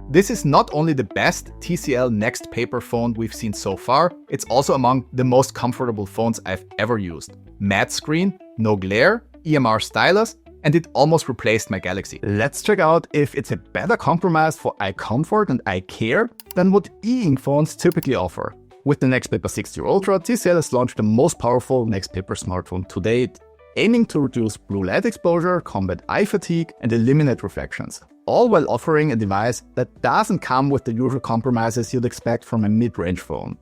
This is not only the best TCL NXTPAPER phone we've seen so far, it's also among the most comfortable phones I've ever used. Matte screen, no glare, EMR stylus, and it almost replaced my Galaxy. Let's check out if it's a better compromise for eye comfort and eye care than what e-ink phones typically offer. With the NXTPAPER 60 Ultra, TCL has launched the most powerful NXTPAPER smartphone to date, aiming to reduce blue light exposure, combat eye fatigue, and eliminate reflections, all while offering a device that doesn't come with the usual compromises you'd expect from a mid-range phone.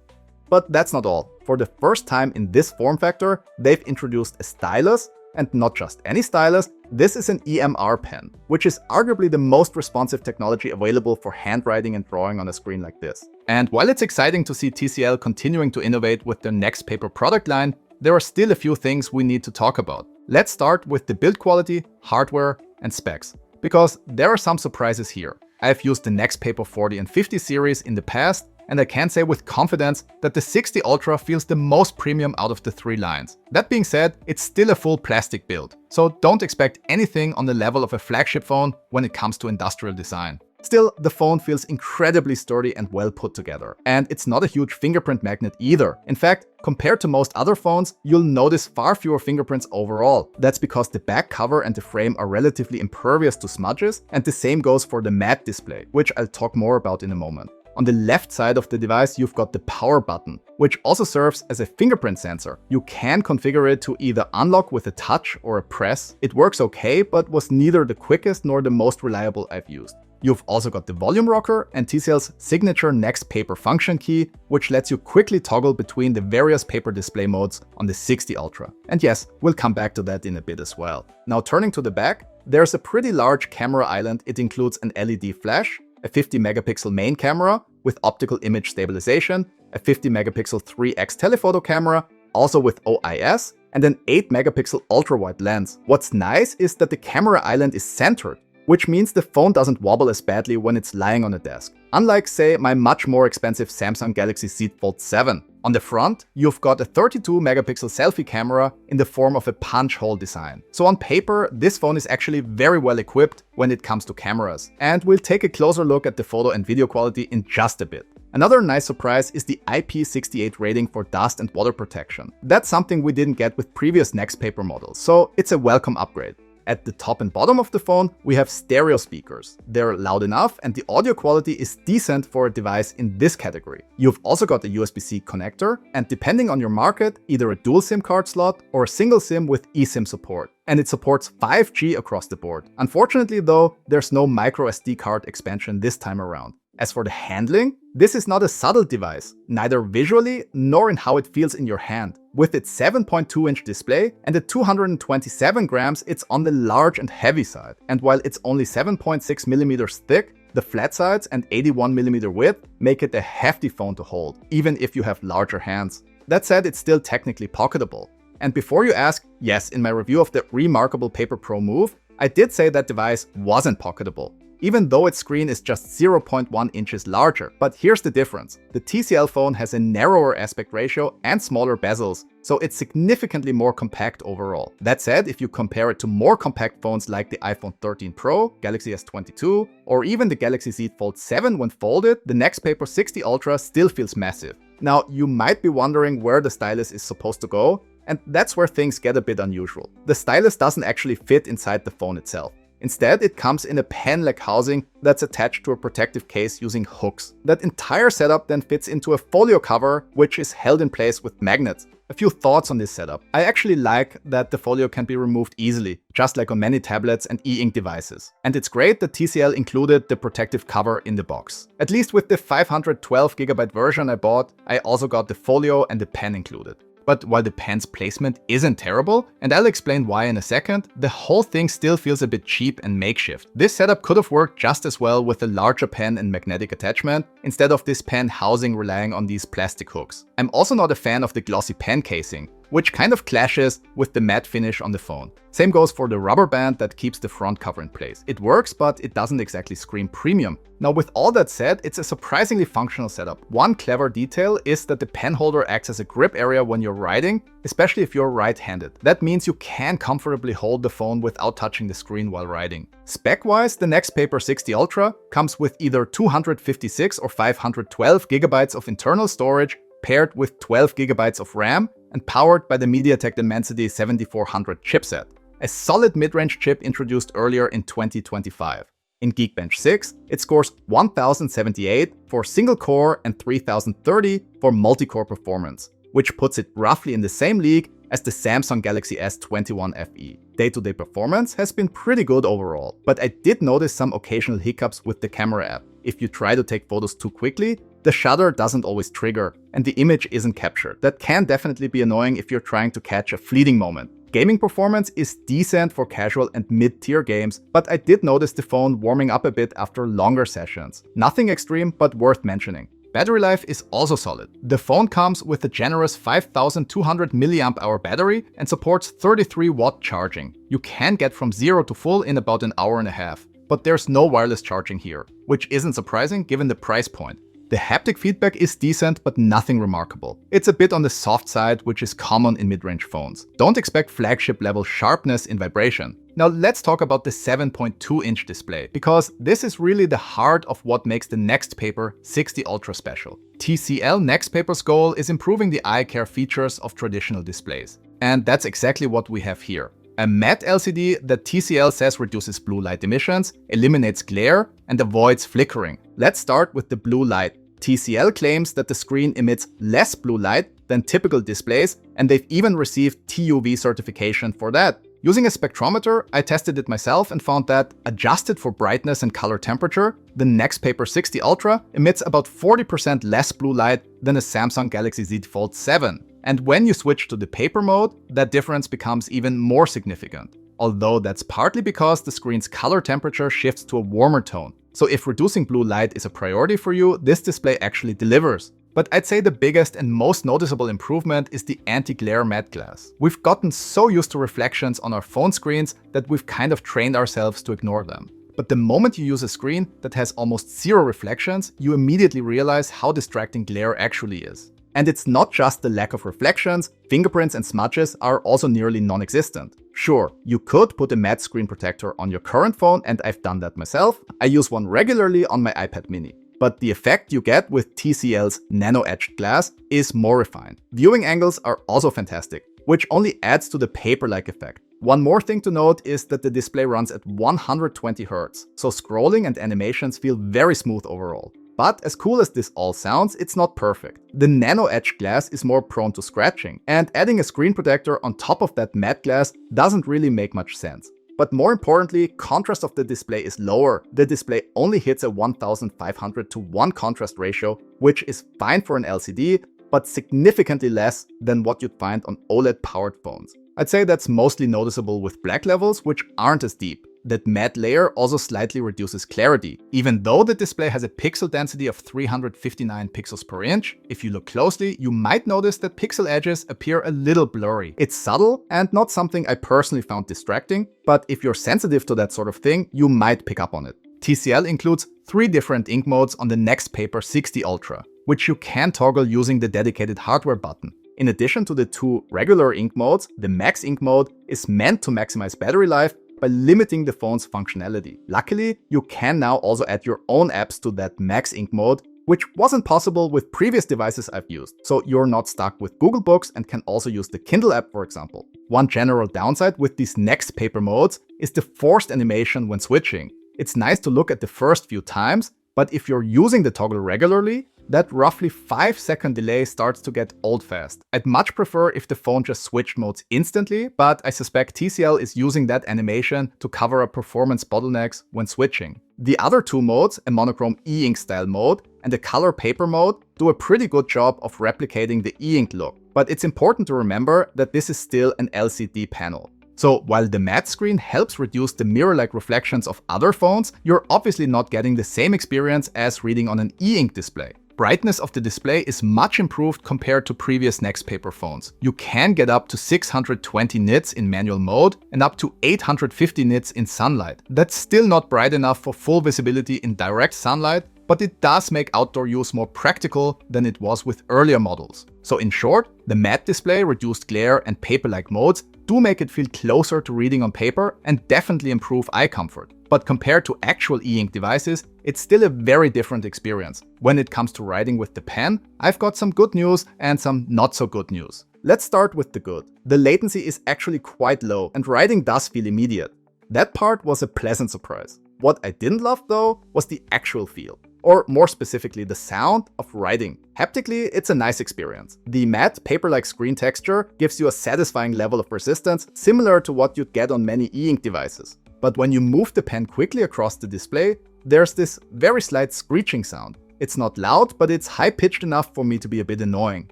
But that's not all. For the first time in this form factor, they've introduced a stylus, and not just any stylus. This is an EMR pen, which is arguably the most responsive technology available for handwriting and drawing on a screen like this. And while it's exciting to see TCL continuing to innovate with their NXTPAPER product line, there are still a few things we need to talk about. Let's start with the build quality, hardware, and specs, because there are some surprises here. I've used the NXTPAPER 40 and 50 series in the past, and I can say with confidence that the 60 Ultra feels the most premium out of the three lines. That being said, it's still a full plastic build, so don't expect anything on the level of a flagship phone when it comes to industrial design. Still, the phone feels incredibly sturdy and well put together. And it's not a huge fingerprint magnet either. In fact, compared to most other phones, you'll notice far fewer fingerprints overall. That's because the back cover and the frame are relatively impervious to smudges, and the same goes for the matte display, which I'll talk more about in a moment. On the left side of the device, you've got the power button, which also serves as a fingerprint sensor. You can configure it to either unlock with a touch or a press. It works okay, but was neither the quickest nor the most reliable I've used. You've also got the volume rocker and TCL's signature NXTPAPER function key, which lets you quickly toggle between the various paper display modes on the 60 Ultra. And yes, we'll come back to that in a bit as well. Now turning to the back, there's a pretty large camera island. It includes an LED flash, a 50 megapixel main camera with optical image stabilization, a 50 megapixel 3x telephoto camera, also with OIS, and an 8 megapixel ultra-wide lens. What's nice is that the camera island is centered, which means the phone doesn't wobble as badly when it's lying on a desk. Unlike, say, my much more expensive Samsung Galaxy Z Fold 7. On the front, you've got a 32 megapixel selfie camera in the form of a punch hole design. So on paper, this phone is actually very well equipped when it comes to cameras. And we'll take a closer look at the photo and video quality in just a bit. Another nice surprise is the IP68 rating for dust and water protection. That's something we didn't get with previous NXTPAPER models, so it's a welcome upgrade. At the top and bottom of the phone, we have stereo speakers. They're loud enough and the audio quality is decent for a device in this category. You've also got a USB-C connector and, depending on your market, either a dual SIM card slot or a single SIM with eSIM support. And it supports 5G across the board. Unfortunately though, there's no micro SD card expansion this time around. As for the handling, this is not a subtle device, neither visually nor in how it feels in your hand. With its 7.2-inch display and at 227 grams, it's on the large and heavy side. And while it's only 7.6 millimeters thick, the flat sides and 81 millimeter width make it a hefty phone to hold, even if you have larger hands. That said, it's still technically pocketable. And before you ask, yes, in my review of the remarkable Paper Pro Move, I did say that device wasn't pocketable, even though its screen is just 0.1 inches larger. But here's the difference. The TCL phone has a narrower aspect ratio and smaller bezels, so it's significantly more compact overall. That said, if you compare it to more compact phones like the iPhone 13 Pro, Galaxy S22, or even the Galaxy Z Fold 7 when folded, the NXTPAPER 60 Ultra still feels massive. Now, you might be wondering where the stylus is supposed to go, and that's where things get a bit unusual. The stylus doesn't actually fit inside the phone itself. Instead, it comes in a pen-like housing that's attached to a protective case using hooks. That entire setup then fits into a folio cover, which is held in place with magnets. A few thoughts on this setup. I actually like that the folio can be removed easily, just like on many tablets and e-ink devices. And it's great that TCL included the protective cover in the box. At least with the 512GB version I bought, I also got the folio and the pen included. But while the pen's placement isn't terrible, and I'll explain why in a second, the whole thing still feels a bit cheap and makeshift. This setup could have worked just as well with a larger pen and magnetic attachment, instead of this pen housing relying on these plastic hooks. I'm also not a fan of the glossy pen casing, which kind of clashes with the matte finish on the phone. Same goes for the rubber band that keeps the front cover in place. It works, but it doesn't exactly scream premium. Now, with all that said, it's a surprisingly functional setup. One clever detail is that the pen holder acts as a grip area when you're writing, especially if you're right-handed. That means you can comfortably hold the phone without touching the screen while writing. Spec-wise, the NXTPAPER 60 Ultra comes with either 256 or 512 GB of internal storage, paired with 12 GB of RAM and powered by the MediaTek Dimensity 7400 chipset, a solid mid-range chip introduced earlier in 2025. In Geekbench 6, it scores 1078 for single core and 3030 for multi-core performance, which puts it roughly in the same league as the Samsung Galaxy S21 FE. Day-to-day performance has been pretty good overall, but I did notice some occasional hiccups with the camera app. If you try to take photos too quickly, the shutter doesn't always trigger and the image isn't captured. That can definitely be annoying if you're trying to catch a fleeting moment. Gaming performance is decent for casual and mid-tier games, but I did notice the phone warming up a bit after longer sessions. Nothing extreme, but worth mentioning. Battery life is also solid. The phone comes with a generous 5200 mAh battery and supports 33-watt charging. You can get from 0 to full in about an hour and a half, but there's no wireless charging here, which isn't surprising given the price point. The haptic feedback is decent, but nothing remarkable. It's a bit on the soft side, which is common in mid-range phones. Don't expect flagship level sharpness in vibration. Now let's talk about the 7.2-inch display, because this is really the heart of what makes the NXTPAPER 60 Ultra special. TCL NXTPAPER's goal is improving the eye care features of traditional displays. And that's exactly what we have here. A matte LCD that TCL says reduces blue light emissions, eliminates glare, and avoids flickering. Let's start with the blue light. TCL claims that the screen emits less blue light than typical displays, and they've even received TUV certification for that. Using a spectrometer, I tested it myself and found that, adjusted for brightness and color temperature, the NXTPAPER 60 Ultra emits about 40% less blue light than a Samsung Galaxy Z Fold 7. And when you switch to the paper mode, that difference becomes even more significant. Although that's partly because the screen's color temperature shifts to a warmer tone. So if reducing blue light is a priority for you, this display actually delivers. But I'd say the biggest and most noticeable improvement is the anti-glare matte glass. We've gotten so used to reflections on our phone screens that we've kind of trained ourselves to ignore them. But the moment you use a screen that has almost zero reflections, you immediately realize how distracting glare actually is. And it's not just the lack of reflections, fingerprints and smudges are also nearly non-existent. Sure, you could put a matte screen protector on your current phone, and I've done that myself. I use one regularly on my iPad mini. But the effect you get with TCL's nano-etched glass is more refined. Viewing angles are also fantastic, which only adds to the paper-like effect. One more thing to note is that the display runs at 120 Hz, so scrolling and animations feel very smooth overall. But as cool as this all sounds, it's not perfect. The nano-etched glass is more prone to scratching, and adding a screen protector on top of that matte glass doesn't really make much sense. But more importantly, contrast of the display is lower. The display only hits a 1500 to 1 contrast ratio, which is fine for an LCD, but significantly less than what you'd find on OLED-powered phones. I'd say that's mostly noticeable with black levels, which aren't as deep. That matte layer also slightly reduces clarity. Even though the display has a pixel density of 359 pixels per inch, if you look closely, you might notice that pixel edges appear a little blurry. It's subtle and not something I personally found distracting, but if you're sensitive to that sort of thing, you might pick up on it. TCL includes 3 different ink modes on the NXTPAPER 60 Ultra, which you can toggle using the dedicated hardware button. In addition to the 2 regular ink modes, the Max Ink mode is meant to maximize battery life by limiting the phone's functionality. Luckily, you can now also add your own apps to that Max Ink mode, which wasn't possible with previous devices I've used. So you're not stuck with Google Books and can also use the Kindle app, for example. One general downside with these NXTPAPER modes is the forced animation when switching. It's nice to look at the first few times, but if you're using the toggle regularly, that roughly 5-second delay starts to get old fast. I'd much prefer if the phone just switched modes instantly, but I suspect TCL is using that animation to cover up performance bottlenecks when switching. The other 2 modes, a monochrome e-ink style mode and a color paper mode, do a pretty good job of replicating the e-ink look. But it's important to remember that this is still an LCD panel. So while the matte screen helps reduce the mirror-like reflections of other phones, you're obviously not getting the same experience as reading on an e-ink display. Brightness of the display is much improved compared to previous NXTPAPER phones. You can get up to 620 nits in manual mode and up to 850 nits in sunlight. That's still not bright enough for full visibility in direct sunlight, but it does make outdoor use more practical than it was with earlier models. So in short, the matte display, reduced glare and paper-like modes do make it feel closer to reading on paper and definitely improve eye comfort. But compared to actual e-ink devices, it's still a very different experience. When it comes to writing with the pen, I've got some good news and some not so good news. Let's start with the good. The latency is actually quite low and writing does feel immediate. That part was a pleasant surprise. What I didn't love though was the actual feel. Or more specifically, the sound of writing. Haptically, it's a nice experience. The matte, paper-like screen texture gives you a satisfying level of resistance, similar to what you'd get on many e-ink devices. But when you move the pen quickly across the display, there's this very slight screeching sound. It's not loud, but it's high-pitched enough for me to be a bit annoying.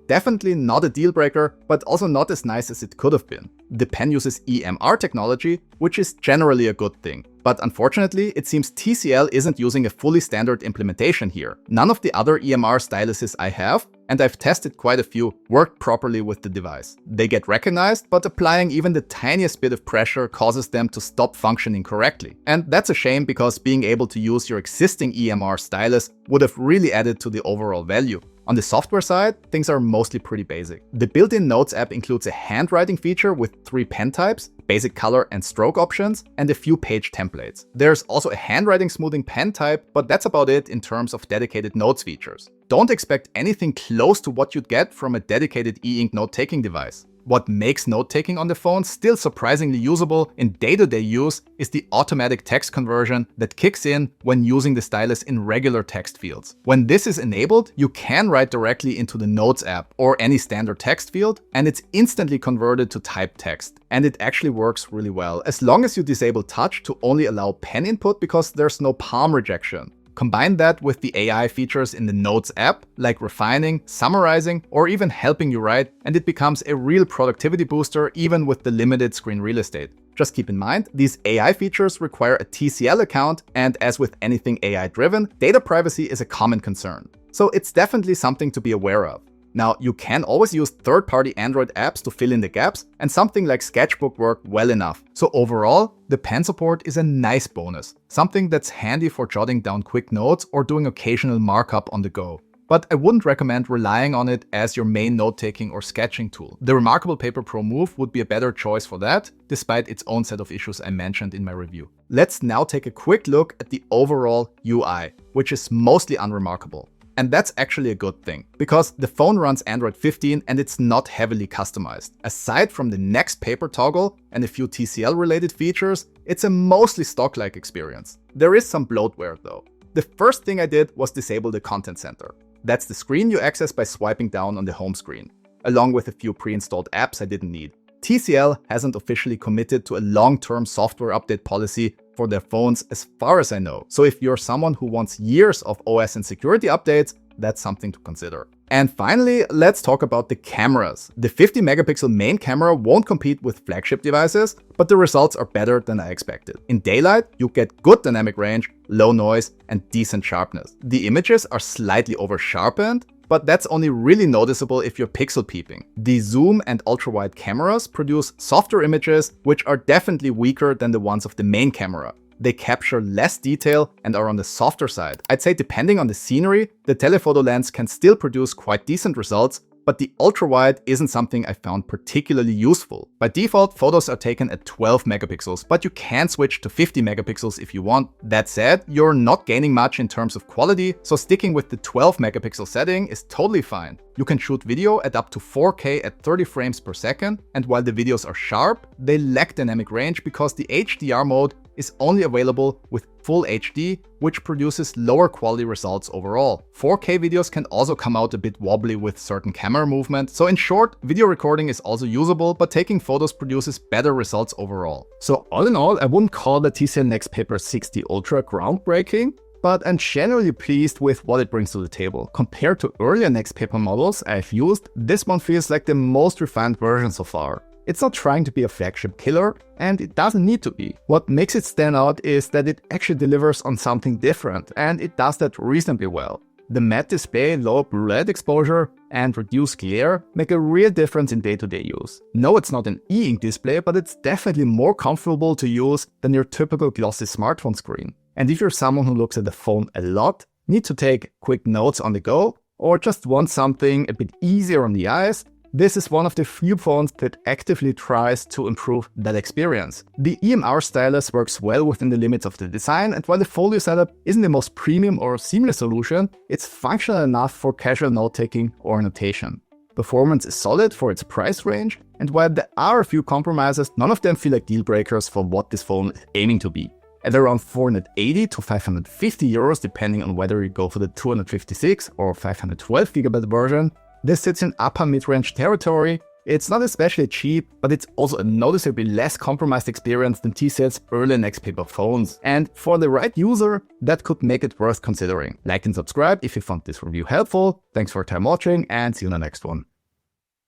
Definitely not a deal breaker, but also not as nice as it could have been. The pen uses EMR technology, which is generally a good thing. But unfortunately, it seems TCL isn't using a fully standard implementation here. None of the other EMR styluses I have, and I've tested quite a few, work properly with the device. They get recognized, but applying even the tiniest bit of pressure causes them to stop functioning correctly. And that's a shame because being able to use your existing EMR stylus would have really added to the overall value. On the software side, things are mostly pretty basic. The built-in Notes app includes a handwriting feature with 3 pen types, basic color and stroke options, and a few page templates. There's also a handwriting smoothing pen type, but that's about it in terms of dedicated notes features. Don't expect anything close to what you'd get from a dedicated e-ink note-taking device. What makes note-taking on the phone still surprisingly usable in day-to-day use is the automatic text conversion that kicks in when using the stylus in regular text fields. When this is enabled, you can write directly into the Notes app or any standard text field, and it's instantly converted to typed text. And it actually works really well, as long as you disable touch to only allow pen input because there's no palm rejection. Combine that with the AI features in the Notes app, like refining, summarizing, or even helping you write, and it becomes a real productivity booster even with the limited screen real estate. Just keep in mind, these AI features require a TCL account, and as with anything AI-driven, data privacy is a common concern. So it's definitely something to be aware of. Now, you can always use third-party Android apps to fill in the gaps, and something like Sketchbook worked well enough. So overall, the pen support is a nice bonus, something that's handy for jotting down quick notes or doing occasional markup on the go. But I wouldn't recommend relying on it as your main note-taking or sketching tool. The Remarkable Paper Pro Move would be a better choice for that, despite its own set of issues I mentioned in my review. Let's now take a quick look at the overall UI, which is mostly unremarkable. And that's actually a good thing, because the phone runs Android 15 and it's not heavily customized. Aside from the NXTPAPER toggle and a few TCL related features, it's a mostly stock-like experience. There is some bloatware though. The first thing I did was disable the Content Center. That's the screen you access by swiping down on the home screen, along with a few pre-installed apps I didn't need. TCL hasn't officially committed to a long-term software update policy for their phones as far as I know. So if you're someone who wants years of OS and security updates, that's something to consider. And finally, let's talk about the cameras. The 50 megapixel main camera won't compete with flagship devices, but the results are better than I expected. In daylight, you get good dynamic range, low noise, and decent sharpness. The images are slightly over-sharpened, but that's only really noticeable if you're pixel peeping. The zoom and ultra-wide cameras produce softer images, which are definitely weaker than the ones of the main camera. They capture less detail and are on the softer side. I'd say depending on the scenery, the telephoto lens can still produce quite decent results, but the ultra-wide isn't something I found particularly useful. By default, photos are taken at 12 megapixels, but you can switch to 50 megapixels if you want. That said, you're not gaining much in terms of quality, so sticking with the 12 megapixel setting is totally fine. You can shoot video at up to 4K at 30 frames per second, and while the videos are sharp, they lack dynamic range because the HDR mode is only available with full HD, which produces lower quality results overall. 4K videos can also come out a bit wobbly with certain camera movement. So in short, video recording is also usable, but taking photos produces better results overall. So all in all, I wouldn't call the TCL NXTPAPER 60 Ultra groundbreaking, but I'm generally pleased with what it brings to the table. Compared to earlier NXTPAPER models I've used, this one feels like the most refined version so far. It's not trying to be a flagship killer, and it doesn't need to be. What makes it stand out is that it actually delivers on something different, and it does that reasonably well. The matte display, low blue light exposure, and reduced glare make a real difference in day-to-day use. No, it's not an e-ink display, but it's definitely more comfortable to use than your typical glossy smartphone screen. And if you're someone who looks at the phone a lot, need to take quick notes on the go, or just want something a bit easier on the eyes, this is one of the few phones that actively tries to improve that experience. The EMR stylus works well within the limits of the design, and while the folio setup isn't the most premium or seamless solution, it's functional enough for casual note-taking or annotation. Performance is solid for its price range, and while there are a few compromises, none of them feel like deal breakers for what this phone is aiming to be. At around 480 to 550 euros, depending on whether you go for the 256 or 512GB version, this sits in upper mid-range territory. It's not especially cheap, but it's also a noticeably less compromised experience than TCL's early NXTPAPER phones. And for the right user, that could make it worth considering. Like and subscribe if you found this review helpful. Thanks for your time watching, and see you in the next one.